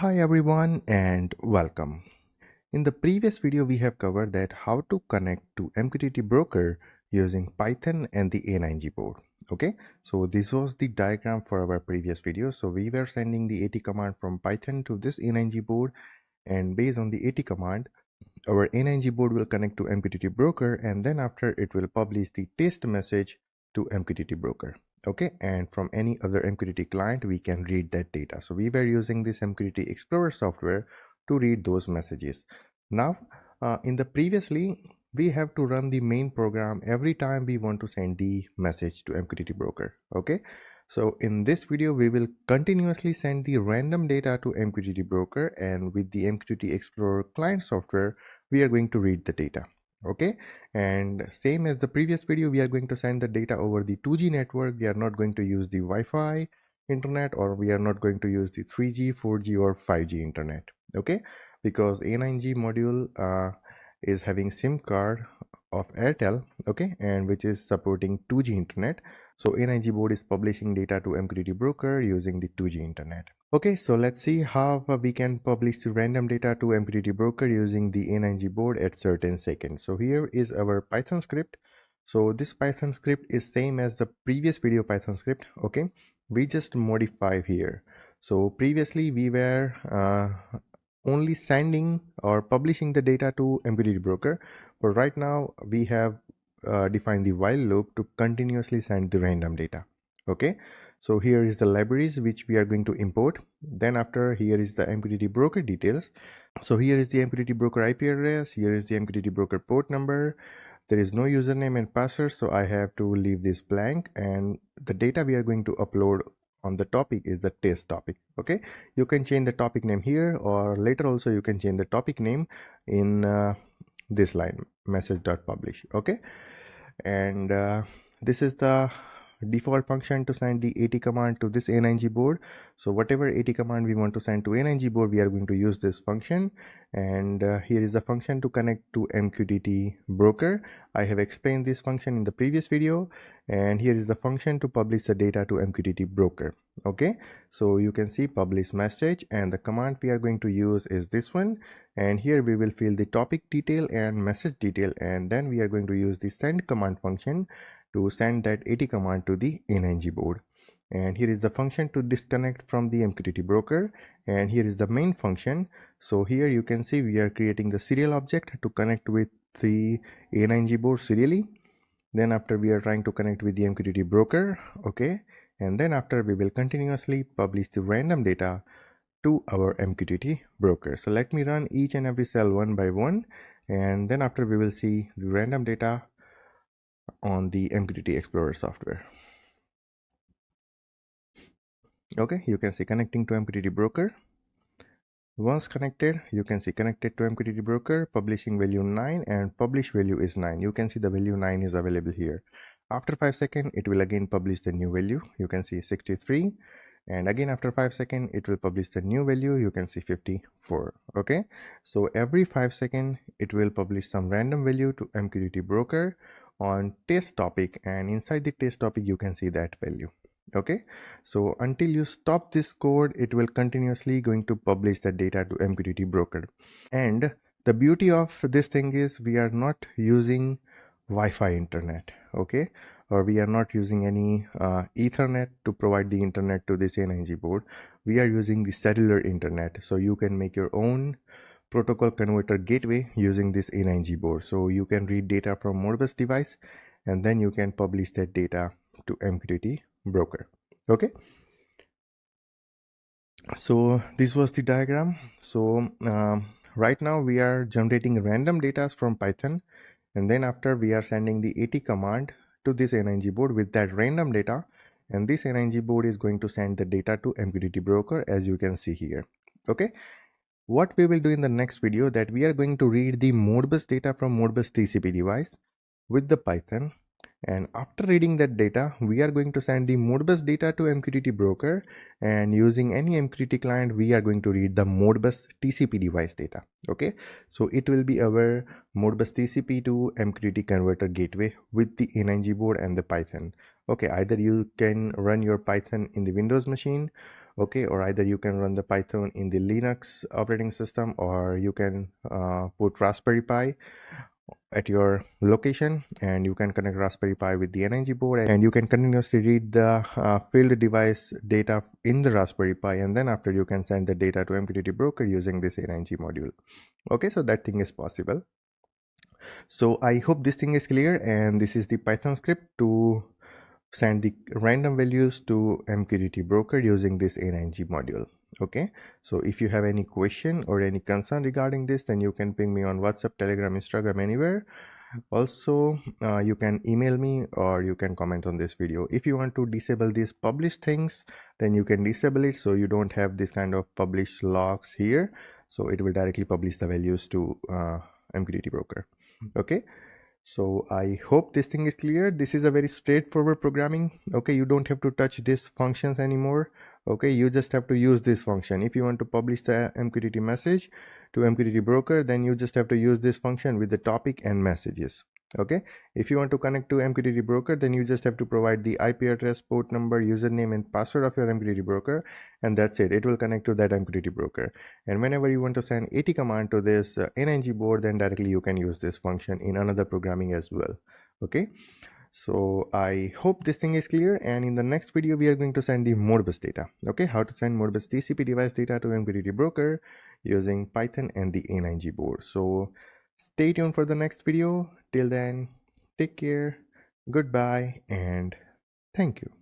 Hi everyone and welcome. In the previous video we have covered that how to connect to MQTT broker using Python and the A9G board. Okay, so this was the diagram for our previous video. So we were sending the AT command from Python to this A9G board, and based on the AT command our A9G board will connect to MQTT broker, and then after it will publish the test message to MQTT broker. Okay, and from any other MQTT client we can read that data. So we were using this MQTT Explorer software to read those messages. Now in the previously we have to run the main program every time we want to send the message to MQTT broker. Okay, so in this video we will continuously send the random data to MQTT broker, and with the MQTT Explorer client software we are going to read the data. Okay, and same as the previous video, we are going to send the data over the 2G network. We are not going to use the Wi-Fi internet, or we are not going to use the 3G, 4G or 5G internet. Okay, because A9G module is having SIM card of Airtel, okay, and which is supporting 2G internet. So A9G board is publishing data to MQTT broker using the 2G internet. Okay, so let's see how we can publish the random data to MQTT broker using the A9G board at certain seconds. So here is our Python script. So this Python script is same as the previous video Python script. Okay, we just modify here. So previously we were only sending or publishing the data to MQTT broker, but right now we have defined the while loop to continuously send the random data. Okay, so here is the libraries which we are going to import. Then after, here is the MQTT broker details. So here is the MQTT broker IP address, here is the MQTT broker port number. There is no username and password, so I have to leave this blank, and the data we are going to upload on the topic is the test topic. Okay, you can change the topic name here, or later also you can change the topic name in this line, message.publish. Okay, and this is the default function to send the AT command to this A9G board. So whatever AT command we want to send to A9G board, we are going to use this function. And here is the function to connect to MQTT broker. I have explained this function in the previous video, and here is the function to publish the data to MQTT broker. Okay, so you can see publish message, and the command we are going to use is this one, and here we will fill the topic detail and message detail, and then we are going to use the send command function to send that AT command to the A9G board. And here is the function to disconnect from the MQTT broker, and here is the main function. So here you can see we are creating the serial object to connect with the A9G board serially. Then after, we are trying to connect with the MQTT broker. Okay, and then after, we will continuously publish the random data to our MQTT broker. So let me run each and every cell one by one, and then after we will see the random data on the MQTT Explorer software. Okay, you can see connecting to MQTT broker. Once connected, you can see connected to MQTT broker, publishing value 9, and publish value is 9. You can see the value 9 is available here. After 5 seconds, it will again publish the new value. You can see 63, and again after 5 seconds it will publish the new value. You can see 54. Okay, so every 5 seconds it will publish some random value to MQTT broker on test topic, and inside the test topic you can see that value. Okay, so until you stop this code, it will continuously going to publish the data to MQTT broker. And the beauty of this thing is we are not using Wi-Fi internet, okay, or we are not using any Ethernet to provide the internet to this A9G board. We are using the cellular internet, so you can make your own protocol converter gateway using this A9G board. So you can read data from Modbus device, and then you can publish that data to MQTT broker. Okay, so this was the diagram. So right now we are generating random data from Python, and then after, we are sending the AT command to this A9G board with that random data, and this A9G board is going to send the data to MQTT broker, as you can see here. Okay, what we will do in the next video, that we are going to read the Modbus data from Modbus TCP device with the Python, and after reading that data, we are going to send the Modbus data to MQTT broker, and using any MQTT client we are going to read the Modbus TCP device data. Okay, so it will be our Modbus TCP to MQTT converter gateway with the A9G board and the Python. Okay, either you can run your Python in the Windows machine, okay, or either you can run the Python in the Linux operating system, or you can put Raspberry Pi at your location, and you can connect Raspberry Pi with the A9G board, and you can continuously read the field device data in the Raspberry Pi, and then after you can send the data to MQTT broker using this A9G module. Okay, so that thing is possible. So I hope this thing is clear, and this is the Python script to send the random values to MQTT broker using this A9G module. Okay, so if you have any question or any concern regarding this, then you can ping me on WhatsApp, Telegram, Instagram, anywhere. Also, you can email me or you can comment on this video. If you want to disable these published things, then you can disable it, so you don't have this kind of published logs here, so it will directly publish the values to MQTT broker. Okay, so I hope this thing is clear. This is a very straightforward programming. Okay, you don't have to touch these functions anymore. Okay, you just have to use this function. If you want to publish the MQTT message to MQTT broker, then you just have to use this function with the topic and messages. Okay, if you want to connect to MQTT broker, then you just have to provide the IP address, port number, username and password of your MQTT broker, and that's it. It will connect to that MQTT broker. And whenever you want to send AT command to this A9G board, then directly you can use this function in another programming as well. Okay, so I hope this thing is clear, and in the next video we are going to send the Modbus data. Okay, how to send Modbus TCP device data to MQTT broker using Python and the A9G board. So stay tuned for the next video. Till then, take care, goodbye, and thank you.